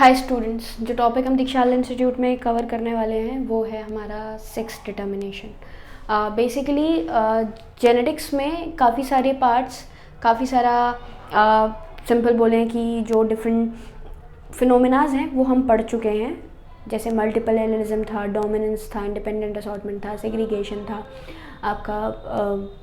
Hi students, जो topic हम दीक्षाला institute में कवर करने वाले हैं वो है हमारा सेक्स डिटर्मिनेशन। बेसिकली जेनेटिक्स में काफ़ी सारे पार्ट्स, काफ़ी सारा सिंपल बोलें कि जो डिफरेंट फिनोमिनाज हैं वो हम पढ़ चुके हैं। जैसे मल्टीपल एलिनिज्म था, डोमिनेंस था, इंडिपेंडेंट असॉर्टमेंट था, सेग्रीगेशन था, आपका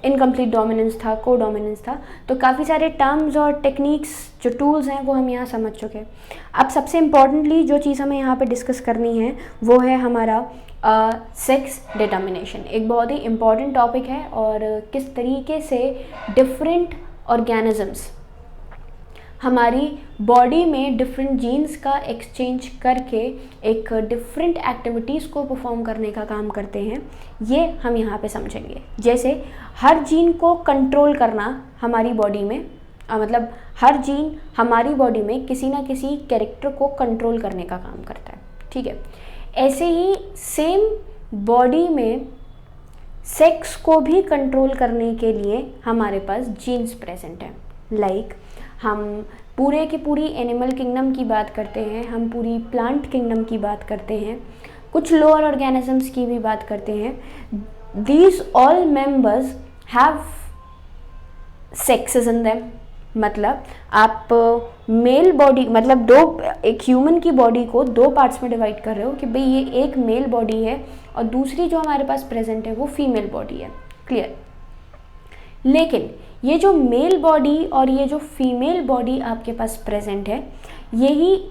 इनकम्प्लीट डोमिनेंस था, को डोमिनेंस था। तो काफ़ी सारे टर्म्स और टेक्निक्स जो टूल्स हैं वो हम यहाँ समझ चुके हैं। अब सबसे इम्पॉर्टेंटली जो चीज़ हमें यहाँ पे डिस्कस करनी है वो है हमारा सेक्स डिटर्मिनेशन। एक बहुत ही इम्पॉर्टेंट टॉपिक है और किस तरीके से डिफरेंट ऑर्गेनिजम्स हमारी बॉडी में डिफरेंट जीन्स का एक्सचेंज करके एक डिफरेंट एक्टिविटीज़ को परफॉर्म करने का काम करते हैं, ये हम यहाँ पे समझेंगे। जैसे हर जीन को कंट्रोल करना हमारी बॉडी में, मतलब हर जीन हमारी बॉडी में किसी ना किसी कैरेक्टर को कंट्रोल करने का काम करता है, ठीक है। ऐसे ही सेम बॉडी में सेक्स को भी कंट्रोल करने के लिए हमारे पास जीन्स प्रेजेंट हैं। लाइक हम पूरे की पूरी एनिमल किंगडम की बात करते हैं, हम पूरी प्लांट किंगडम की बात करते हैं, कुछ लोअर ऑर्गेनिजम्स की भी बात करते हैं। These all members have sexes in them. मतलब आप मेल बॉडी, मतलब एक ह्यूमन की बॉडी को दो पार्ट्स में डिवाइड कर रहे हो कि भाई ये एक मेल बॉडी है और दूसरी जो हमारे पास प्रेजेंट है वो फीमेल बॉडी है। क्लियर। लेकिन ये जो मेल बॉडी और ये जो फीमेल बॉडी आपके पास प्रेजेंट है यही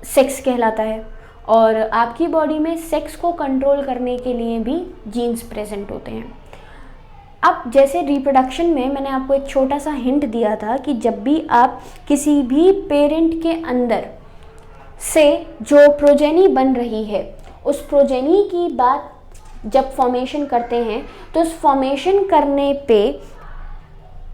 सेक्स कहलाता है। और आपकी बॉडी में सेक्स को कंट्रोल करने के लिए भी जीन्स प्रेजेंट होते हैं। अब जैसे रिप्रोडक्शन में मैंने आपको एक छोटा सा हिंट दिया था कि जब भी आप किसी भी पेरेंट के अंदर से जो प्रोजेनी बन रही है उस प्रोजेनी की बात जब फॉर्मेशन करते हैं तो उस फॉर्मेशन करने पे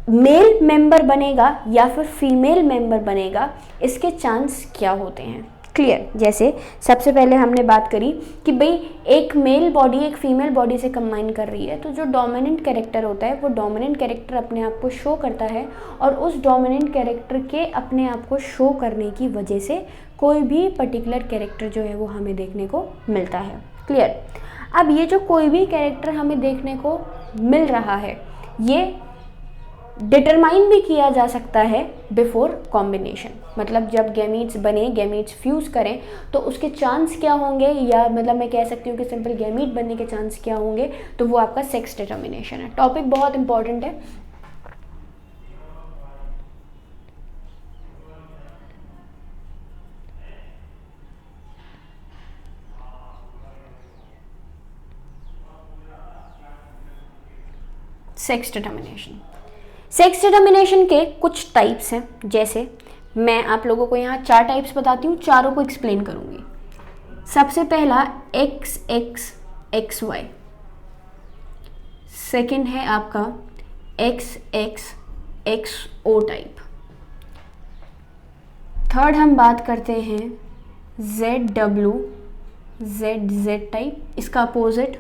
मेल मेंबर बनेगा या फिर फीमेल मेंबर बनेगा, इसके चांस क्या होते हैं। क्लियर। जैसे सबसे पहले हमने बात करी कि भाई एक मेल बॉडी एक फीमेल बॉडी से कंबाइन कर रही है तो जो डोमिनेंट कैरेक्टर होता है वो डोमिनेंट कैरेक्टर अपने आप को शो करता है और उस डोमिनेंट कैरेक्टर के अपने आप को शो करने की वजह से कोई भी पर्टिकुलर कैरेक्टर जो है वो हमें देखने को मिलता है। क्लियर। अब ये जो कोई भी कैरेक्टर हमें देखने को मिल रहा है ये डिटरमाइन भी किया जा सकता है बिफोर कॉम्बिनेशन। मतलब जब गैमीट्स बने, गैमीट्स फ्यूज़ करें तो उसके चांस क्या होंगे, या मतलब मैं कह सकती हूँ कि सिंपल गैमीट बनने के चांस क्या होंगे, तो वो आपका सेक्स डिटर्मिनेशन है। टॉपिक बहुत इंपॉर्टेंट है। Sex determination. सेक्स डिटर्मिनेशन के कुछ टाइप्स हैं। जैसे मैं आप लोगों को यहाँ 4 टाइप्स बताती हूँ, चारों को एक्सप्लेन करूँगी। सबसे पहला XXXY, सेकंड है आपका XXXO टाइप, थर्ड हम बात करते हैं ZWZZ टाइप, इसका अपोजिट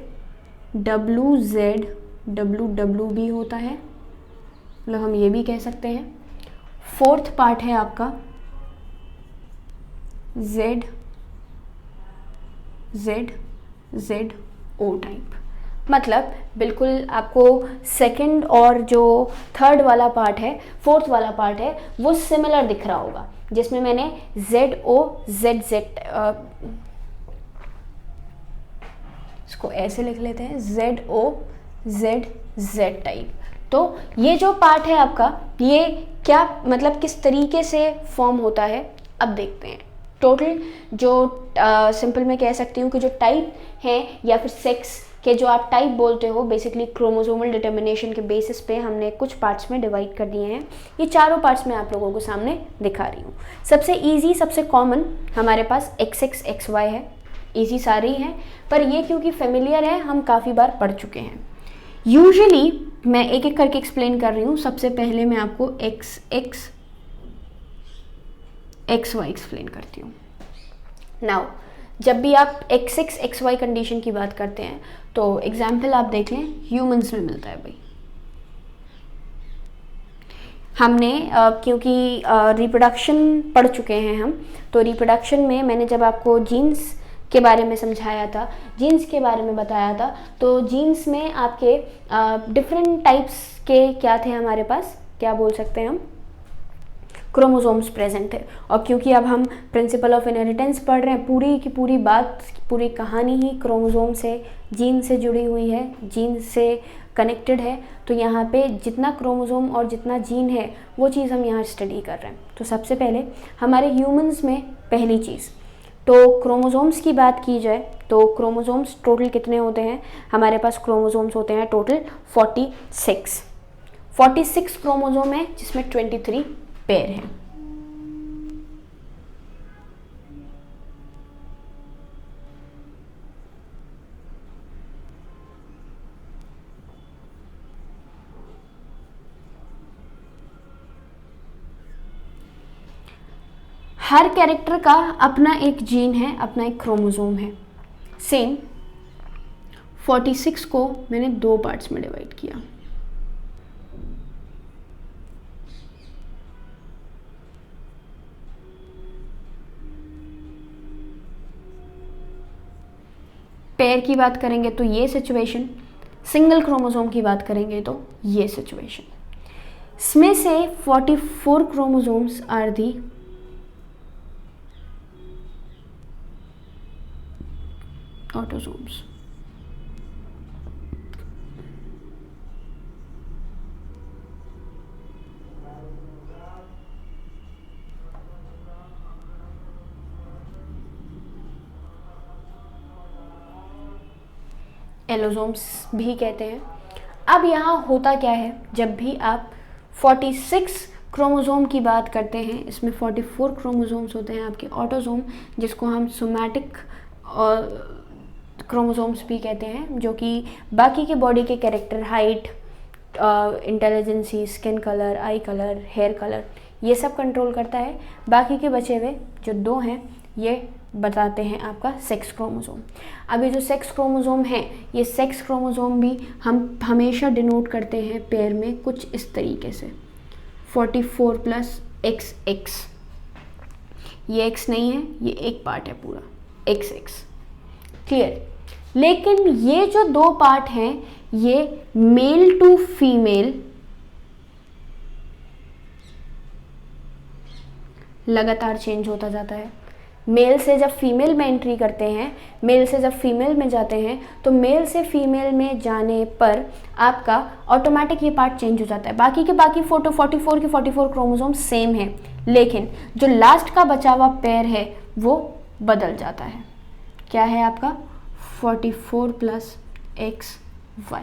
WZWW भी होता है, मतलब हम ये भी कह सकते हैं। फोर्थ पार्ट है आपका ZZZO टाइप। मतलब बिल्कुल आपको सेकंड और जो थर्ड वाला पार्ट है, फोर्थ वाला पार्ट है, वो सिमिलर दिख रहा होगा, जिसमें मैंने ZOZZ, इसको ऐसे लिख लेते हैं ZOZZ टाइप। तो ये जो पार्ट है आपका, ये क्या मतलब किस तरीके से फॉर्म होता है अब देखते हैं। टोटल जो सिंपल मैं कह सकती हूँ कि जो टाइप हैं या फिर सेक्स के जो आप टाइप बोलते हो, बेसिकली क्रोमोसोमल डिटर्मिनेशन के बेसिस पे हमने कुछ पार्ट्स में डिवाइड कर दिए हैं। ये चारों पार्ट्स मैं आप लोगों को सामने दिखा रही हूँ। सबसे ईजी, सबसे कॉमन हमारे पास XXXY है। ईजी सारे ही हैं, पर ये क्योंकि फेमिलियर है हम काफ़ी बार पढ़ चुके हैं। यूजुअली मैं एक एक करके एक्सप्लेन कर रही हूँ। सबसे पहले मैं आपको XXXY एक्सप्लेन करती हूँ। नाउ जब भी आप XXXY कंडीशन की बात करते हैं तो एग्जाम्पल आप देख लें, ह्यूमंस में मिलता है भाई। हमने क्योंकि रिप्रोडक्शन पढ़ चुके हैं हम, तो रिप्रोडक्शन में मैंने जब आपको जीन्स के बारे में समझाया था, जीन्स के बारे में बताया था, तो जीन्स में आपके डिफरेंट टाइप्स के क्या थे हमारे पास, क्या बोल सकते हैं हम, क्रोमोसोम्स प्रेजेंट थे। और क्योंकि अब हम प्रिंसिपल ऑफ इनहेरिटेंस पढ़ रहे हैं, पूरी की पूरी बात, पूरी कहानी ही क्रोमोसोम से, जीन से जुड़ी हुई है, जीन से कनेक्टेड है, तो यहाँ पे जितना क्रोमोसोम और जितना जीन है वो चीज़ हम यहाँ स्टडी कर रहे हैं। तो सबसे पहले हमारे ह्यूमंस में पहली चीज़, तो क्रोमोसोम्स की बात की जाए तो क्रोमोसोम्स टोटल कितने होते हैं, हमारे पास क्रोमोसोम्स होते हैं टोटल 46 क्रोमोसोम है, जिसमें 23 पेयर हैं। हर कैरेक्टर का अपना एक जीन है, अपना एक क्रोमोसोम है। सेम 46 को मैंने 2 पार्ट्स में डिवाइड किया। पेयर की बात करेंगे तो ये सिचुएशन, सिंगल क्रोमोसोम की बात करेंगे तो ये सिचुएशन। इसमें से 44 chromosomes are the autosomes. Allosomes भी कहते हैं। अब यहाँ होता क्या है, जब भी आप 46 क्रोमोसोम की बात करते हैं, इसमें 44 क्रोमोसोम्स होते हैं आपके ऑटोसोम, जिसको हम सोमैटिक क्रोमोसोम्स भी कहते हैं, जो कि बाकी के बॉडी के character, height, intelligence, skin colour, eye colour, hair colour, ये सब कंट्रोल करता है। बाकी के बचे हुए जो 2 हैं ये बताते हैं आपका सेक्स क्रोमोसोम। अब ये जो सेक्स क्रोमोसोम है, ये सेक्स क्रोमोसोम भी हम हमेशा डिनोट करते हैं पेयर में कुछ इस तरीके से, 44 प्लस XX। ये X नहीं है, ये एक पार्ट है पूरा, XX। क्लियर। लेकिन ये जो 2 पार्ट हैं, ये मेल टू फीमेल लगातार चेंज होता जाता है। मेल से जब फीमेल में एंट्री करते हैं, मेल से जब फीमेल में जाते हैं, तो मेल से फीमेल में जाने पर आपका ऑटोमेटिक ये पार्ट चेंज हो जाता है। बाकी के बाकी 44 के 44 क्रोमोसोम सेम है, लेकिन जो लास्ट का बचा हुआ पेयर है वो बदल जाता है। क्या है आपका 44 plus XY।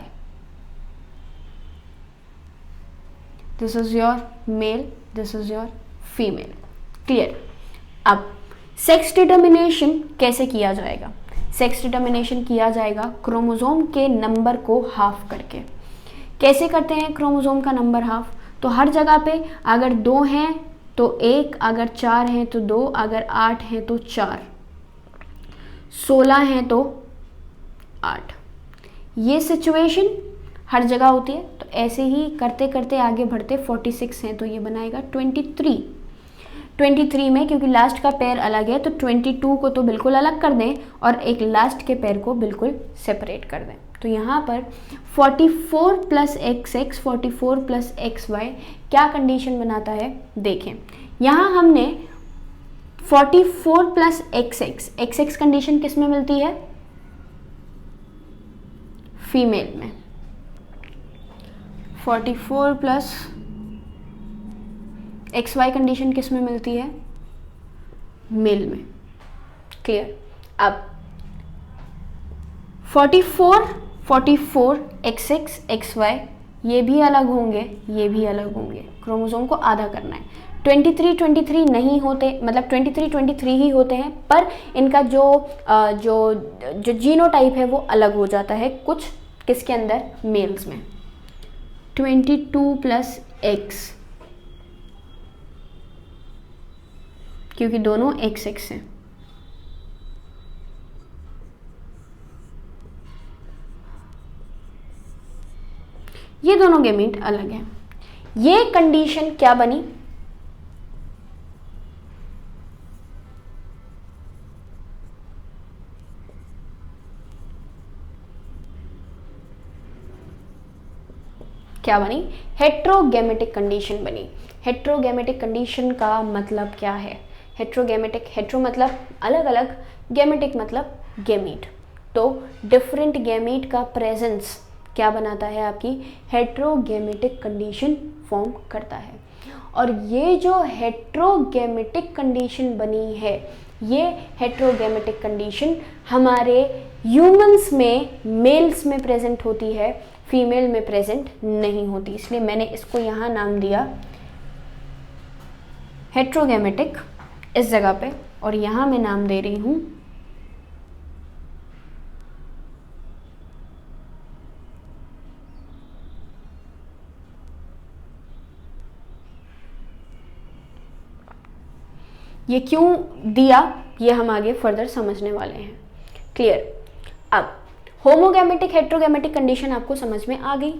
This is your male, this is your female. Clear. अब सेक्स डिटर्मिनेशन कैसे किया जाएगा? सेक्स डिटर्मिनेशन किया जाएगा क्रोमोसोम के नंबर को हाफ करके। कैसे करते हैं क्रोमोसोम का नंबर हाफ? तो हर जगह पे अगर 2 हैं तो 1, अगर 4 हैं तो 2, अगर 8 हैं तो 4, 16 हैं तो 8। ये सिचुएशन हर जगह होती है। तो ऐसे ही करते करते आगे बढ़ते 46 हैं तो ये बनाएगा 23 में, क्योंकि लास्ट का पेयर अलग है तो 22 को तो बिल्कुल अलग कर दें और एक लास्ट के पेयर को बिल्कुल सेपरेट कर दें। तो यहाँ पर 44 प्लस XX, 44 प्लस XY क्या कंडीशन बनाता है देखें। यहाँ हमने 44 प्लस XX कंडीशन किस में मिलती है? फीमेल में। 44 प्लस XY कंडीशन किस में मिलती है? मेल में। क्लियर। अब 44 XX XY ये भी अलग होंगे, ये भी अलग होंगे। क्रोमोसोम को आधा करना है। 23 नहीं होते, मतलब 23 ही होते हैं, पर इनका जो जीनोटाइप है वो अलग हो जाता है कुछ किसके अंदर, मेल्स में। 22 प्लस X, क्योंकि दोनों XX हैं। ये दोनों गैमीट अलग हैं। ये कंडीशन क्या बनी? क्या बनी? हेट्रोगेमेटिक कंडीशन बनी। हेट्रोगेमेटिक कंडीशन का मतलब क्या है? हेट्रोगेमेटिक, हेट्रो मतलब अलग अलग, गेमेटिक मतलब गेमीट। तो डिफरेंट गेमीट का प्रेजेंस क्या बनाता है? आपकी हेट्रोगेमेटिक कंडीशन फॉर्म करता है। और ये जो हेट्रोगेमेटिक कंडीशन बनी है, ये हेट्रोगेमेटिक कंडीशन हमारे ह्यूमंस में, मेल्स में प्रेजेंट होती है, फीमेल में प्रेजेंट नहीं होती। इसलिए मैंने इसको यहाँ नाम दिया हेट्रोगेमेटिक इस जगह पे, और यहाँ मैं नाम दे रही हूँ ये क्यों दिया, ये हम आगे फर्दर समझने वाले हैं। क्लियर? अब होमोगेमेटिक हेट्रोगेमेटिक कंडीशन आपको समझ में आ गई।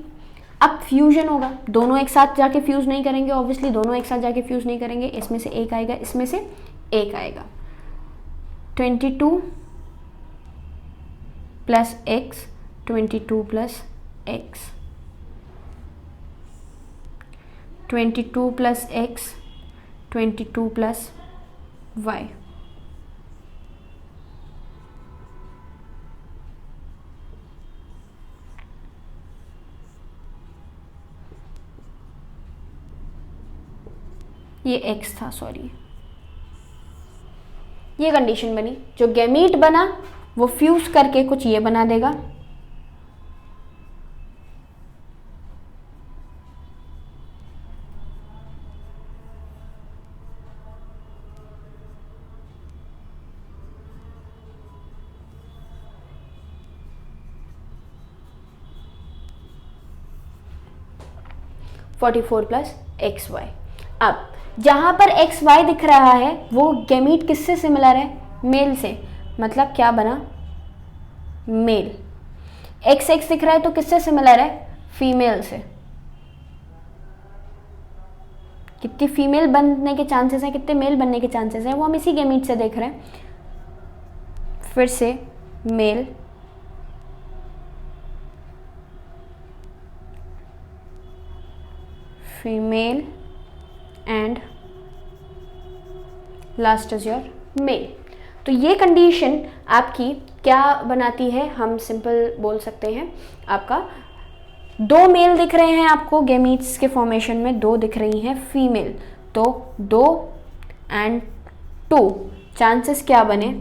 अब फ्यूजन होगा, दोनों एक साथ जाके फ्यूज नहीं करेंगे, ऑब्वियसली दोनों एक साथ जाके फ्यूज नहीं करेंगे, इसमें से एक आएगा, इसमें से एक आएगा। 22 plus X, 22 plus X, 22 plus X, 22 plus Y. ये एक्स था, सॉरी, ये कंडीशन बनी। जो गैमीट बना वो फ्यूज करके कुछ ये बना देगा, forty four plus X Y. अब जहां पर एक्स वाई दिख रहा है वो गैमीट किससे सिमिलर है? मेल से। मतलब क्या बना? मेल। एक्स एक्स दिख रहा है तो किससे सिमिलर है? फीमेल से। कितनी फीमेल बनने के चांसेस हैं, कितने मेल बनने के चांसेस हैं, वो हम इसी गैमीट से देख रहे हैं। फिर से male, female and last is your male. तो ये कंडीशन आपकी क्या बनाती है? हम सिंपल बोल सकते हैं, आपका दो मेल दिख रहे हैं आपको गैमीट्स के फॉर्मेशन में, दो दिख रही हैं फीमेल, तो 2 एंड 2 चांसेस क्या बने?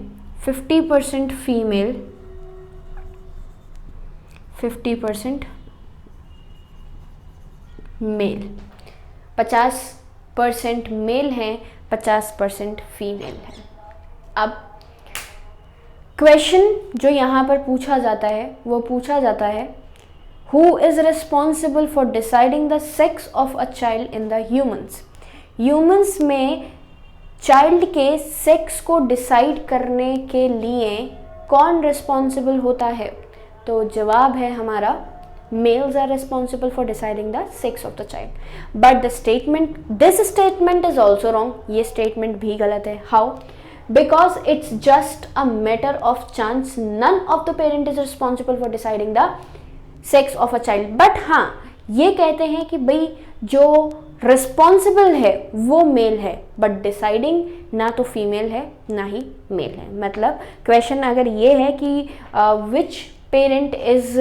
50% फीमेल, 50% मेल। 50% मेल हैं, 50% फीमेल है। अब क्वेश्चन जो यहाँ पर पूछा जाता है वो पूछा जाता है, who is responsible for deciding the sex of a child in the humans? Humans में चाइल्ड के सेक्स को डिसाइड करने के लिए कौन रिस्पॉन्सिबल होता है? तो जवाब है हमारा males are responsible for deciding the sex of the child. But this statement is also wrong. ये statement भी गलत है. How? Because it's just a matter of chance. None of the parent is responsible for deciding the sex of a child. But हाँ, ये कहते हैं कि भाई जो responsible है वो male है, but deciding ना तो female है ना ही male है। मतलब question अगर ये है कि which parent is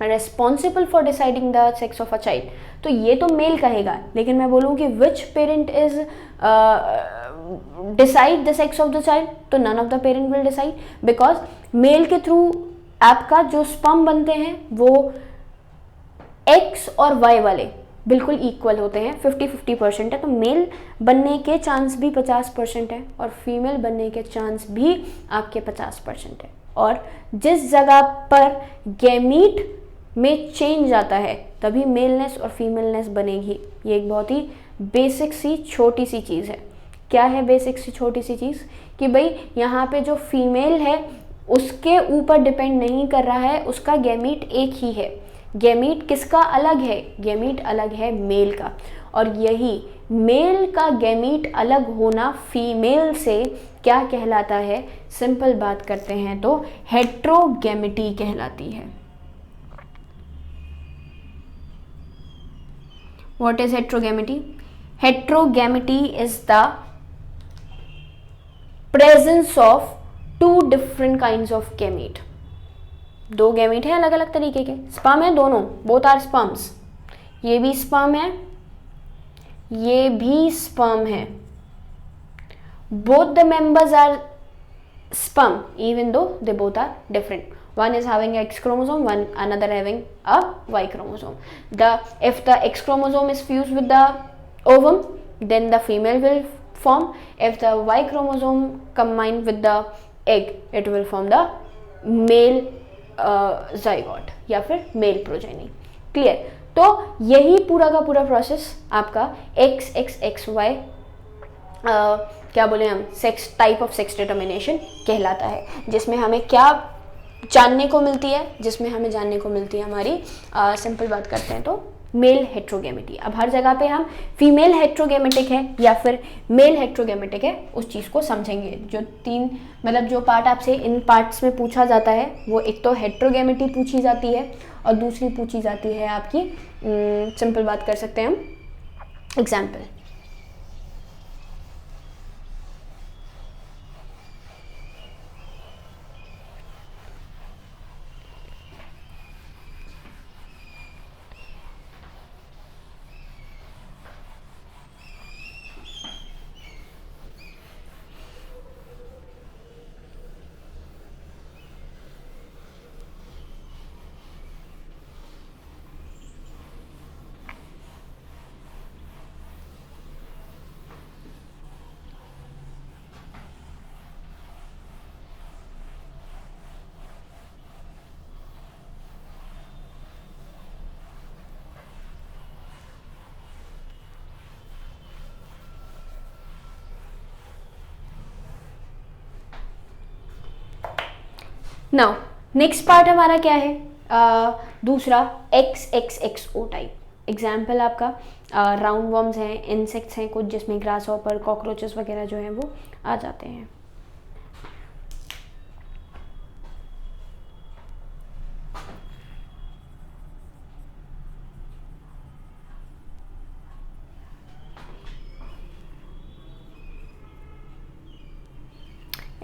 responsible for deciding the sex of a child, तो ये तो मेल कहेगा, लेकिन मैं बोलूँ कि which parent is decide the sex of the child, तो none of the parent will decide, because male के थ्रू आपका जो स्पर्म बनते हैं वो X और Y वाले बिल्कुल इक्वल होते हैं, 50-50% है, तो मेल बनने के चांस भी 50% है और फीमेल बनने के चांस भी आपके 50% है। और जिस जगह पर गैमीट में चेंज आता है तभी मेलनेस और फीमेलनेस बनेगी। ये एक बहुत ही बेसिक सी छोटी सी चीज़ है। क्या है बेसिक सी छोटी सी चीज़? कि भाई यहाँ पे जो फीमेल है उसके ऊपर डिपेंड नहीं कर रहा है, उसका गैमीट एक ही है। गैमीट किसका अलग है? गैमीट अलग है मेल का, और यही मेल का गैमीट अलग होना फीमेल से क्या कहलाता है? सिंपल बात करते हैं तो हेट्रोगैमिटी कहलाती है। What is heterogamety? Heterogamety is the presence of two different kinds of gamete. दो गैमीट हैं अलग अलग तरीके के, स्पर्म है दोनों, बोथ आर स्पर्म्स। ये भी स्पर्म है, ये भी स्पर्म है। Both the members are sperm even though they both are different. One is having X chromosome, one another having a Y chromosome. If the X chromosome is fused with the ovum, then the female will form. If the Y chromosome combined with the egg, it will form the male zygote या फिर male progeny. Clear? तो यही पूरा का पूरा process आपका XXXY क्या बोले हम, sex type of sex determination कहलाता है, जिसमें हमें क्या जानने को मिलती है? जिसमें हमें जानने को मिलती है हमारी सिंपल बात करते हैं तो मेल हेट्रोगैमिटी। अब हर जगह पे हम फीमेल हेट्रोगैमेटिक है या फिर मेल हेट्रोगैमेटिक है उस चीज़ को समझेंगे। जो तीन मतलब जो पार्ट आपसे इन पार्ट्स में पूछा जाता है वो एक तो हेट्रोगैमिटी पूछी जाती है और दूसरी पूछी जाती है आपकी सिंपल बात कर सकते हैं हम एग्जाम्पल। नाउ नेक्स्ट पार्ट हमारा क्या है? दूसरा XXXO टाइप। एग्जाम्पल आपका राउंड वर्म्स हैं, इंसेक्ट्स हैं कुछ जिसमें ग्रास हॉपर, कॉकरोचेस वगैरह जो हैं वो आ जाते हैं।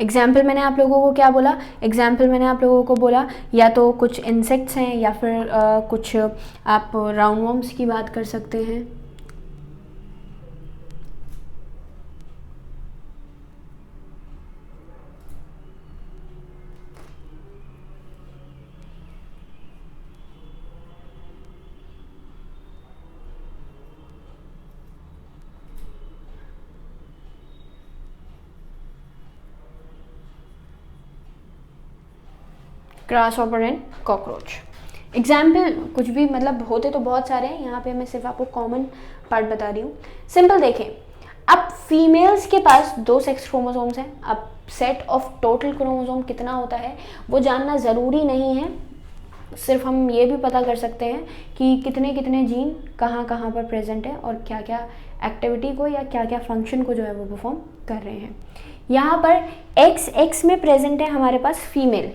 एग्जाम्पल मैंने आप लोगों को क्या बोला? एग्जाम्पल मैंने आप लोगों को बोला या तो कुछ इंसेक्ट्स हैं या फिर कुछ आप राउंड वर्म्स की बात कर सकते हैं। Grass hopper and cockroach. Example कुछ भी मतलब होते तो बहुत सारे हैं, यहाँ पे मैं सिर्फ आपको कॉमन पार्ट बता रही हूँ। सिंपल देखें, अब फीमेल्स के पास 2 सेक्स क्रोमोसोम्स हैं। अब सेट ऑफ टोटल क्रोमोसोम कितना होता है वो जानना ज़रूरी नहीं है, सिर्फ हम ये भी पता कर सकते हैं कि कितने कितने जीन कहाँ कहाँ पर प्रेजेंट है और क्या क्या एक्टिविटी को या क्या क्या फंक्शन को जो है वो परफॉर्म कर रहे हैं। यहाँ पर XX में प्रेजेंट है हमारे पास फीमेल,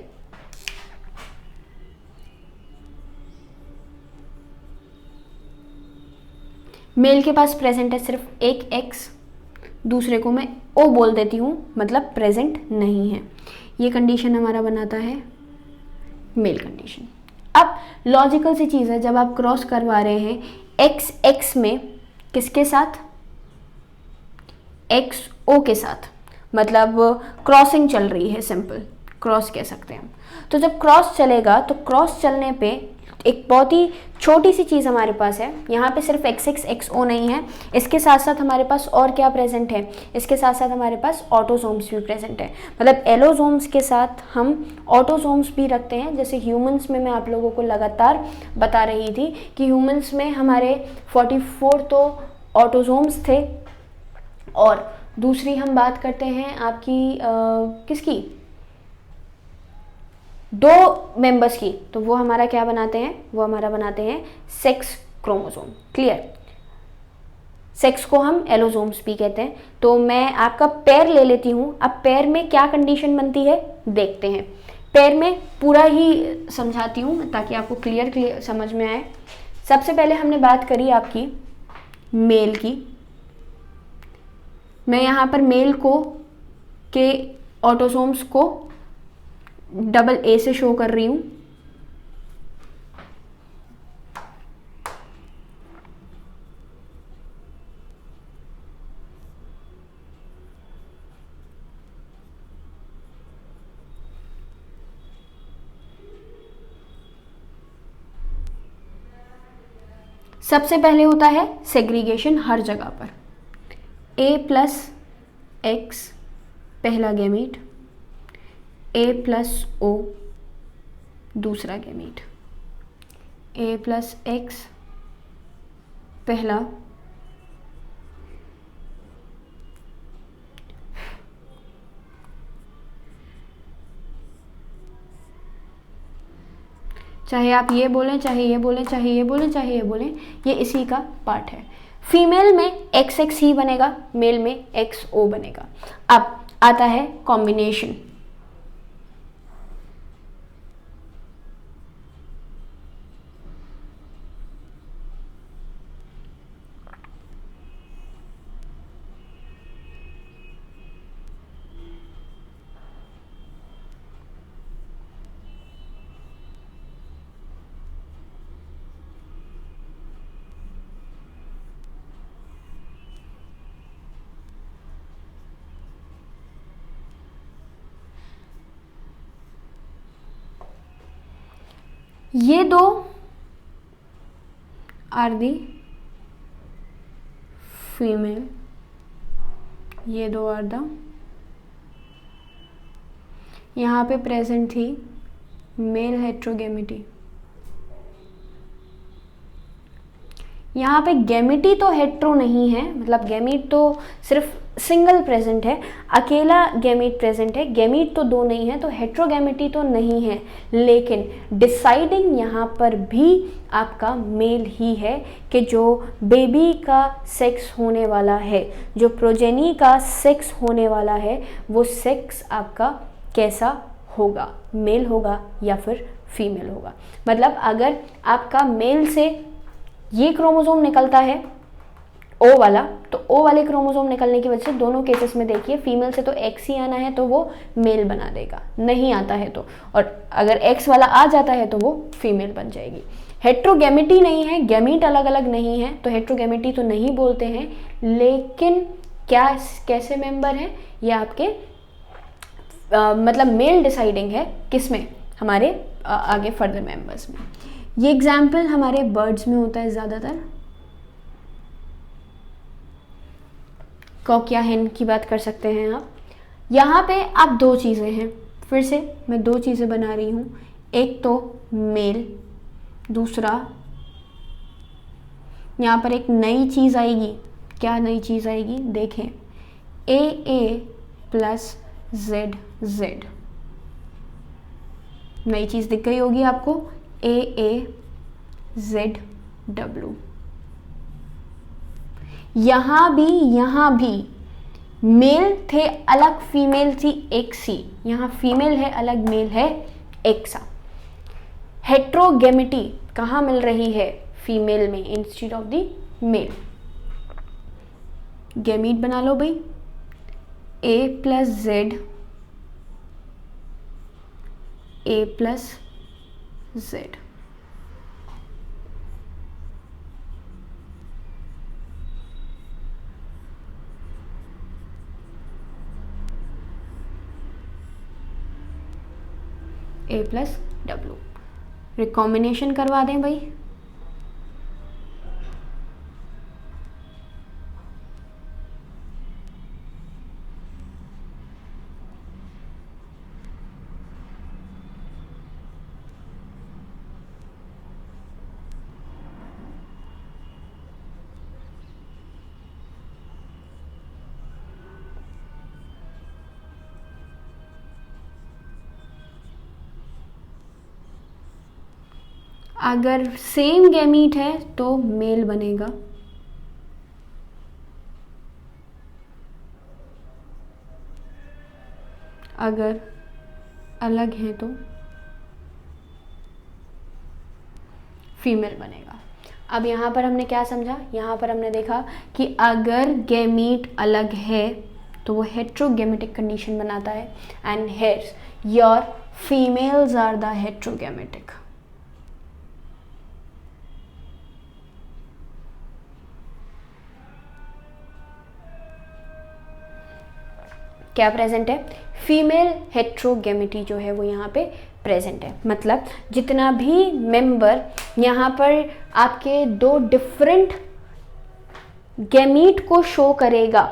मेल के पास प्रेजेंट है सिर्फ एक X, दूसरे को मैं O बोल देती हूँ, मतलब प्रेजेंट नहीं है। ये कंडीशन हमारा बनाता है मेल कंडीशन। अब लॉजिकल सी चीज़ है, जब आप क्रॉस करवा रहे हैं XX में किसके साथ? XO के साथ, मतलब क्रॉसिंग चल रही है, सिंपल क्रॉस कह सकते हैं। तो जब क्रॉस चलेगा तो क्रॉस चलने पे एक बहुत ही छोटी सी चीज़ हमारे पास है, यहाँ पे सिर्फ XXXO नहीं है, इसके साथ साथ हमारे पास और क्या प्रेजेंट है? इसके साथ साथ हमारे पास ऑटोसोम्स भी प्रेजेंट है। मतलब एलोसोम्स के साथ हम ऑटोसोम्स भी रखते हैं। जैसे ह्यूमंस में मैं आप लोगों को लगातार बता रही थी कि ह्यूमंस में हमारे 44 तो ऑटोसोम्स थे, और दूसरी हम बात करते हैं आपकी किसकी? दो मेंबर्स की, तो वो हमारा क्या बनाते हैं, वो हमारा बनाते हैं सेक्स क्रोमोसोम। क्लियर? सेक्स को हम एलोसोम्स भी कहते हैं। तो मैं आपका पेयर ले लेती हूँ। अब पेयर में क्या कंडीशन बनती है देखते हैं। पेयर में पूरा ही समझाती हूँ ताकि आपको क्लियर समझ में आए। सबसे पहले हमने बात करी आपकी मेल की। मैं यहाँ पर मेल को के ऑटोसोम्स को डबल ए से शो कर रही हूँ। सबसे पहले होता है सेग्रीगेशन हर जगह पर। A+X पहला गैमीट, A+O दूसरा गैमीट, A+X पहला, चाहे आप ये बोलें, चाहे ये बोलें, चाहे ये बोलें, चाहे ये बोलें, ये इसी का पार्ट है। फीमेल में XX ही बनेगा, मेल में XO बनेगा। अब आता है कॉम्बिनेशन। ये दो आर दी फीमेल, ये दो आर द, यहाँ पे प्रेजेंट थी मेल हेट्रोगेमिटी। यहाँ पे गैमिटी तो हेट्रो नहीं है, मतलब गैमीट तो सिर्फ सिंगल प्रेजेंट है, अकेला गैमीट प्रेजेंट है। गैमीट तो दो नहीं है, तो हेट्रोगैमिटी तो नहीं है, लेकिन डिसाइडिंग यहाँ पर भी आपका मेल ही है कि जो बेबी का सेक्स होने वाला है, जो प्रोजेनी का सेक्स होने वाला है, वो सेक्स आपका कैसा होगा, मेल होगा या फिर फीमेल होगा। मतलब अगर आपका मेल से ये क्रोमोसोम निकलता है ओ वाला, तो ओ वाले क्रोमोसोम निकलने की वजह से दोनों केसेस में देखिए फीमेल से तो एक्स ही आना है, तो वो मेल बना देगा, नहीं आता है तो, और अगर एक्स वाला आ जाता है तो वो फीमेल बन जाएगी। हेट्रोगैमिटी नहीं है, गैमीट अलग अलग नहीं है, तो हेट्रोगैमिटी तो नहीं बोलते हैं, लेकिन क्या कैसे मेंबर हैं ये आपके मतलब मेल डिसाइडिंग है किसमें, हमारे आगे फर्दर मेंबर्स में। ये एग्जाम्पल हमारे बर्ड्स में होता है ज़्यादातर। कॉक या हेन की बात कर सकते हैं आप। यहाँ पे आप दो चीज़ें हैं, फिर से मैं दो चीज़ें बना रही हूँ, एक तो मेल, दूसरा यहाँ पर एक नई चीज़ आएगी। क्या नई चीज़ आएगी देखें, AA+ZZ, नई चीज़ दिख गई होगी आपको, AAZW। यहाँ भी मेल थे अलग, फीमेल थी एक सी, यहाँ फीमेल है अलग, मेल है एक सा। हेट्रोगेमिटी कहाँ मिल रही है, फीमेल में instead of the male. Gamete बना लो भाई, A+Z A+Z। A+W रिकॉम्बिनेशन करवा दें भाई। अगर सेम गैमीट है तो मेल बनेगा, अगर अलग है तो फीमेल बनेगा। अब यहाँ पर हमने क्या समझा, यहाँ पर हमने देखा कि अगर गैमीट अलग है तो वो हेट्रोगैमेटिक कंडीशन बनाता है, and here's your females are the heterogametic. क्या प्रेजेंट है, फीमेल हेट्रोगैमेटी जो है वो यहाँ पे प्रेजेंट है। मतलब जितना भी मेंबर यहाँ पर आपके दो डिफरेंट गैमीट को शो करेगा,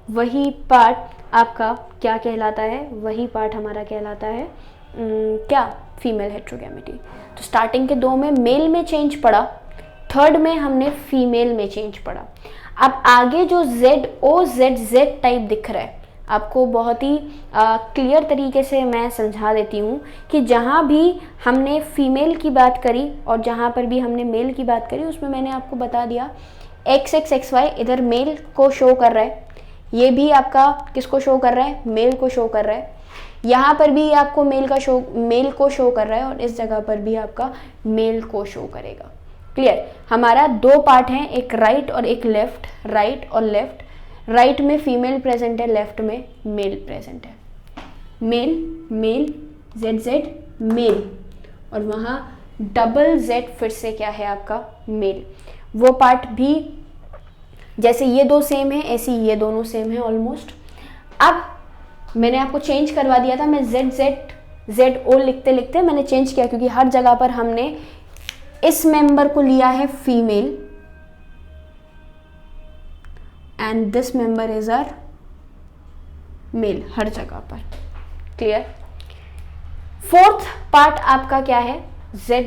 वही पार्ट आपका क्या कहलाता है, वही पार्ट हमारा कहलाता है क्या, फीमेल हेट्रोगैमेटी। तो स्टार्टिंग के दो में मेल में चेंज पड़ा, थर्ड में हमने फीमेल में चेंज पड़ा। अब आगे जो ZOZZ टाइप दिख रहा है आपको, बहुत ही क्लियर तरीके से मैं समझा देती हूँ कि जहाँ भी हमने फीमेल की बात करी और जहाँ पर भी हमने मेल की बात करी, उसमें मैंने आपको बता दिया XXXY इधर मेल को शो कर रहा है, ये भी आपका किसको शो कर रहा है, मेल को शो कर रहा है। यहाँ पर भी आपको मेल को शो कर रहा है, और इस जगह पर भी आपका मेल को शो करेगा। क्लियर, हमारा दो पार्ट हैं, एक राइट और एक लेफ्ट, राइट और लेफ्ट। राइट में फीमेल प्रेजेंट है, लेफ्ट में मेल प्रेजेंट है। मेल मेल ZZ मेल, और वहाँ डबल Z फिर से क्या है आपका, मेल। वो पार्ट भी जैसे ये दो सेम है, ऐसे ये दोनों सेम है ऑलमोस्ट। अब मैंने आपको चेंज करवा दिया था, मैं ZO लिखते लिखते मैंने चेंज किया, क्योंकि हर जगह पर हमने इस मेंबर को लिया है female and this member is are male, हर जगह पर। क्लियर। फोर्थ पार्ट आपका क्या है, ZO।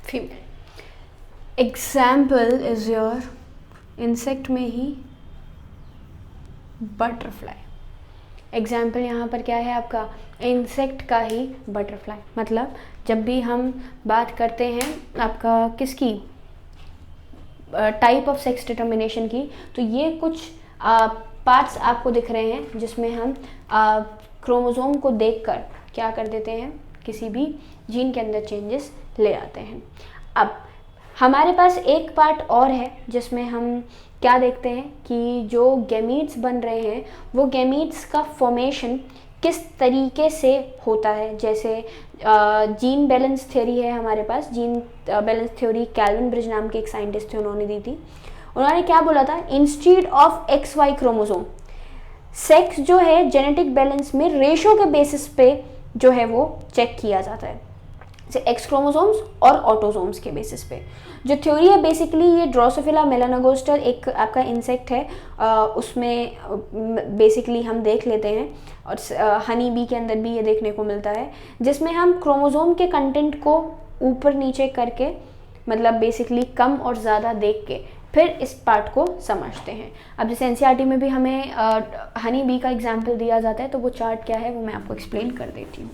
Female. Example is your insect में ही बटरफ्लाई। एग्जाम्पल यहाँ पर क्या है आपका, इंसेक्ट का ही बटरफ्लाई। मतलब जब भी हम बात करते हैं आपका किसकी, टाइप ऑफ सेक्स डिटर्मिनेशन की, तो ये कुछ पार्ट्स आपको दिख रहे हैं जिसमें हम क्रोमोसोम को देखकर क्या कर देते हैं, किसी भी जीन के अंदर चेंजेस ले आते हैं। अब हमारे पास एक पार्ट और है जिसमें हम क्या देखते हैं कि जो गैमीट्स बन रहे हैं वो गैमीट्स का फॉर्मेशन किस तरीके से होता है। जैसे जीन बैलेंस थ्योरी है हमारे पास, gene balance theory Calvin Bridge नाम के एक साइंटिस्ट थे, उन्होंने दी थी। उन्होंने क्या बोला था, instead of XY chromosome, sex जो है जेनेटिक बैलेंस में रेशो के बेसिस पे जो है वो चेक किया जाता है, जैसे एक्स क्रोमोसोम्स और ऑटोसोम्स के बेसिस पे। जो थ्योरी है बेसिकली ये ड्रोसोफिला मेलानोगास्टर एक आपका इंसेक्ट है, उसमें बेसिकली हम देख लेते हैं, और हनी बी के अंदर भी ये देखने को मिलता है, जिसमें हम क्रोमोसोम के कंटेंट को ऊपर नीचे करके, मतलब बेसिकली कम और ज़्यादा देख के फिर इस पार्ट को समझते हैं। अब जैसे एनसीईआरटी में भी हमें हनी बी का एग्जाम्पल दिया जाता है, तो वो चार्ट क्या है वो मैं आपको एक्सप्लेन कर देती हूँ।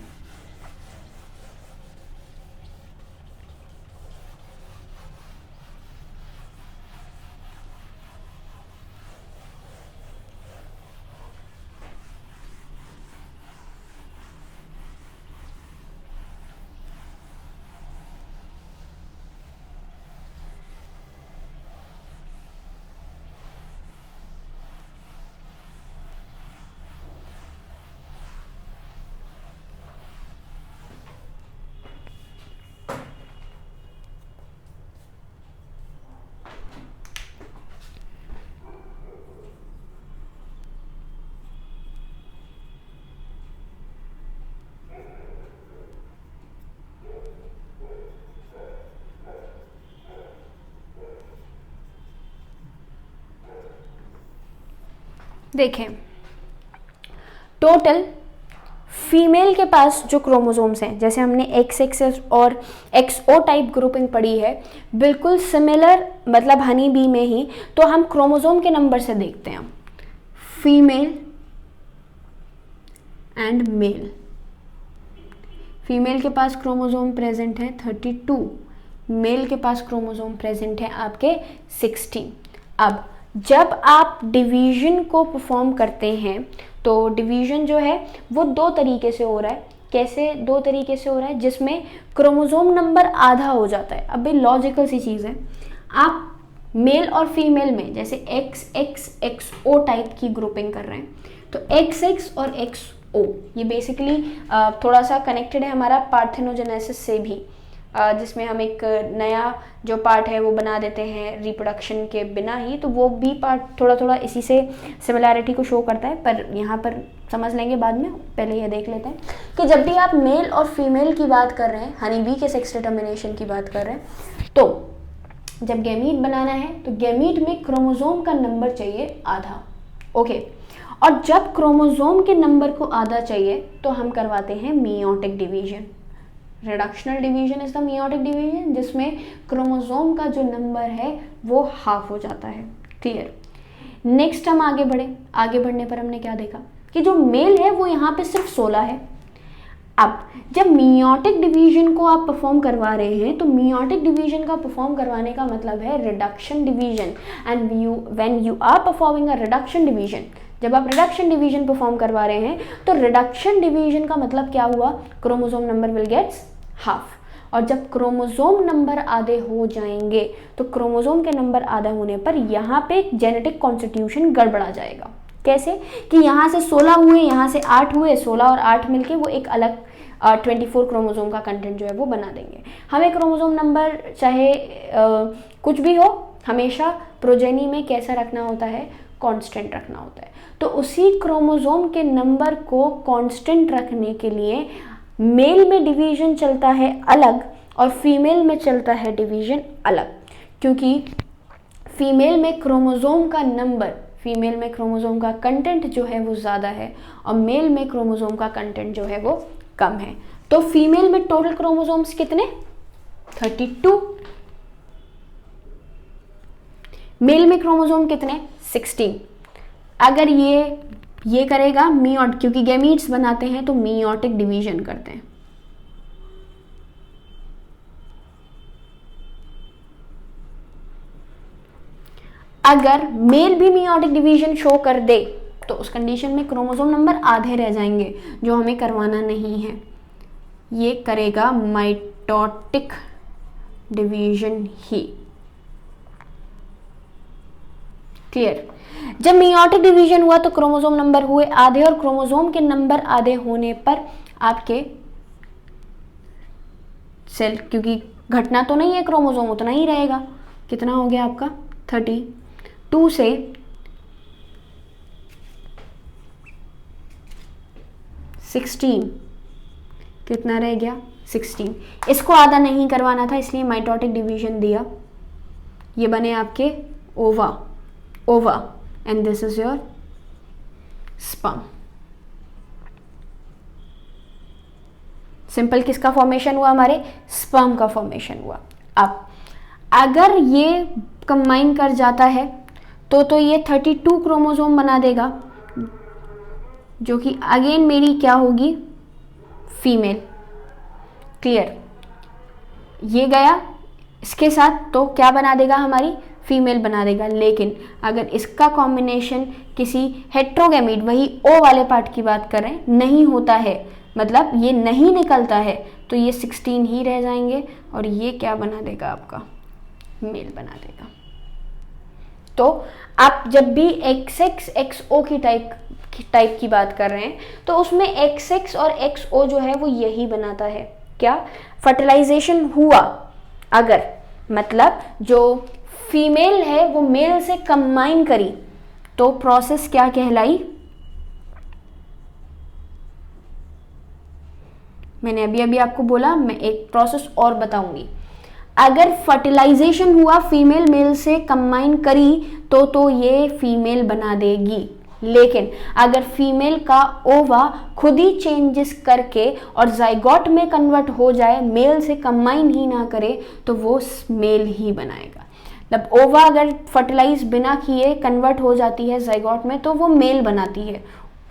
देखें, टोटल फीमेल के पास जो क्रोमोसोम्स हैं, जैसे हमने XX और XO टाइप ग्रुपिंग पढ़ी है, बिल्कुल सिमिलर मतलब हनी बी में ही, तो हम क्रोमोसोम के नंबर से देखते हैं, फीमेल एंड मेल। फीमेल के पास क्रोमोसोम प्रेजेंट है 32, मेल के पास क्रोमोसोम प्रेजेंट है आपके 16। अब जब आप डिवीजन को परफॉर्म करते हैं तो डिवीजन जो है वो दो तरीके से हो रहा है। कैसे दो तरीके से हो रहा है, जिसमें क्रोमोसोम नंबर आधा हो जाता है। अब भाई लॉजिकल सी चीज़ है, आप मेल और फीमेल में जैसे XO टाइप की ग्रुपिंग कर रहे हैं, तो XX और XO ये बेसिकली थोड़ा सा कनेक्टेड है हमारा पार्थेनोजेनेसिस से भी, जिसमें हम एक नया जो पार्ट है वो बना देते हैं रिप्रोडक्शन के बिना ही, तो वो भी पार्ट थोड़ा थोड़ा इसी से सिमिलैरिटी को शो करता है, पर यहाँ पर समझ लेंगे बाद में। पहले ये देख लेते हैं कि जब भी आप मेल और फीमेल की बात कर रहे हैं, हनी बी के सेक्स डिटर्मिनेशन की बात कर रहे हैं, तो जब गैमीट बनाना है तो गैमीट में क्रोमोसोम का नंबर चाहिए आधा, ओके। और जब क्रोमोसोम के नंबर को आधा चाहिए तो हम करवाते हैं meiotic division. Reductional division is the meiotic division, जिसमें क्रोमोसोम का जो नंबर है वो हाफ हो जाता है। क्लियर। नेक्स्ट हम आगे बढ़े, आगे बढ़ने पर हमने क्या देखा कि जो मेल है वो यहाँ पे सिर्फ 16 है। अब जब मियोटिक डिवीजन को आप परफॉर्म करवा रहे हैं, तो मियोटिक डिवीजन का परफॉर्म करवाने का मतलब है reduction division, and when you are performing a reduction division, जब आप रिडक्शन डिवीजन परफॉर्म करवा रहे हैं तो रिडक्शन डिवीजन का मतलब क्या हुआ, chromosome number will gets half. और जब क्रोमोसोम नंबर आधे हो जाएंगे तो क्रोमोसोम के नंबर आधा होने पर यहाँ पे जेनेटिक कॉन्स्टिट्यूशन गड़बड़ा जाएगा। कैसे कि यहाँ से 16 हुए, यहाँ से 8 हुए, 16 और 8 मिलके वो एक अलग 24 क्रोमोसोम का कंटेंट जो है वो बना देंगे। हमें क्रोमोसोम नंबर चाहे कुछ भी हो, हमेशा प्रोजेनी में कैसा रखना होता है, कांस्टेंट रखना होता है। तो उसी क्रोमोसोम के नंबर को कांस्टेंट रखने के लिए मेल में डिवीजन चलता है अलग और फीमेल में चलता है डिवीजन अलग, क्योंकि फीमेल में क्रोमोसोम का नंबर, फीमेल में क्रोमोसोम का कंटेंट जो है वो ज़्यादा है और मेल में क्रोमोसोम का कंटेंट जो है वो कम है। तो फीमेल में टोटल क्रोमोसोम्स कितने, 32, मेल में क्रोमोसोम कितने, 16। अगर ये करेगा मियोट, क्योंकि गैमीट्स बनाते हैं तो मियोटिक डिवीजन करते हैं। अगर मेल भी मियोटिक डिवीजन शो कर दे तो उस कंडीशन में क्रोमोसोम नंबर आधे रह जाएंगे, जो हमें करवाना नहीं है। ये करेगा माइटोटिक डिवीजन ही। क्लियर। जब मेयोटिक डिवीजन हुआ तो क्रोमोसोम नंबर हुए आधे, और क्रोमोसोम के नंबर आधे होने पर आपके सेल, क्योंकि घटना तो नहीं है, क्रोमोसोम उतना ही रहेगा। कितना हो गया आपका 32 से 16 कितना रह गया 16। इसको आधा नहीं करवाना था इसलिए माइटोटिक डिवीजन दिया। ये बने आपके ओवा and this is your sperm. Simple किसका फॉर्मेशन हुआ, हमारे स्पर्म का फॉर्मेशन हुआ। अब अगर ये कंबाइन कर जाता है तो ये 32 क्रोमोसोम बना देगा, जो कि अगेन मेरी क्या होगी, फीमेल। क्लियर। ये गया इसके साथ तो क्या बना देगा, हमारी फीमेल बना देगा। लेकिन अगर इसका कॉम्बिनेशन किसी हेट्रोगैमीट, वही ओ वाले पार्ट की बात कर रहे हैं, नहीं होता है, मतलब ये नहीं निकलता है, तो ये 16 ही रह जाएंगे और ये क्या बना देगा, आपका मेल बना देगा। तो आप जब भी XX XO की टाइप की बात कर रहे हैं तो उसमें XX और XO जो है वो यही बनाता है। क्या, फर्टिलाइजेशन हुआ अगर, मतलब जो फीमेल है वो मेल से कंबाइन करी, तो प्रोसेस क्या कहलाई, मैंने अभी आपको बोला, मैं एक प्रोसेस और बताऊंगी। अगर फर्टिलाइजेशन हुआ, फीमेल मेल से कंबाइन करी, तो ये फीमेल बना देगी। लेकिन अगर फीमेल का ओवा खुद ही चेंजेस करके और जाइगोट में कन्वर्ट हो जाए, मेल से कंबाइन ही ना करे, तो वो मेल ही बनाएगा। मतलब ओवा अगर फर्टिलाइज बिना किए कन्वर्ट हो जाती है जाइगोट में, तो वो मेल बनाती है।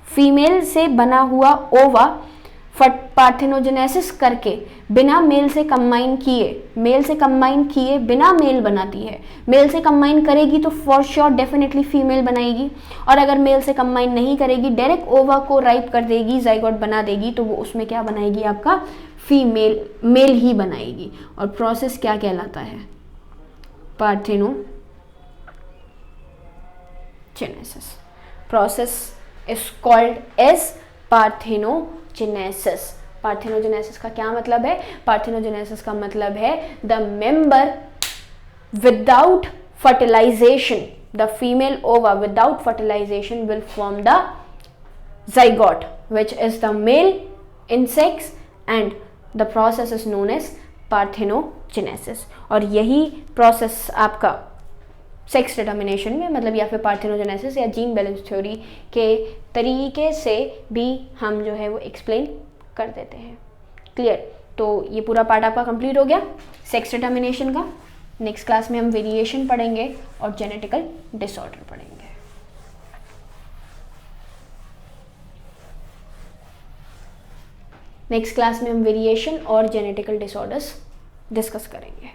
फीमेल से बना हुआ ओवा पार्थेनोजेनेसिस करके बिना मेल से कंबाइन किए बिना मेल बनाती है। मेल से कंबाइन करेगी तो फॉर श्योर डेफिनेटली फीमेल बनाएगी, और अगर मेल से कंबाइन नहीं करेगी, डायरेक्ट ओवा को राइप कर देगी, जाइगोट बना देगी, तो वो उसमें क्या बनाएगी, आपका मेल ही बनाएगी। और प्रोसेस क्या कहलाता है, parthenogenesis. Process is called as parthenogenesis. Parthenogenesis का क्या मतलब है, पार्थेनोजेनेसिस का मतलब है the member without fertilization, the female ova without fertilization will form the zygote which is the male in sex and the process is known as parthenogenesis। और यही process आपका सेक्स डिटर्मिनेशन में, मतलब या फिर पार्थेनोजेनेसिस या जीन बैलेंस थ्योरी के तरीके से भी हम जो है वो एक्सप्लेन कर देते हैं। क्लियर। तो ये पूरा पार्ट आपका कंप्लीट हो गया सेक्स डिटर्मिनेशन का। नेक्स्ट क्लास में हम वेरिएशन पढ़ेंगे और जेनेटिकल डिसऑर्डर पढ़ेंगे। नेक्स्ट क्लास में हम वेरिएशन और जेनेटिकल डिसऑर्डर्स डिस्कस करेंगे।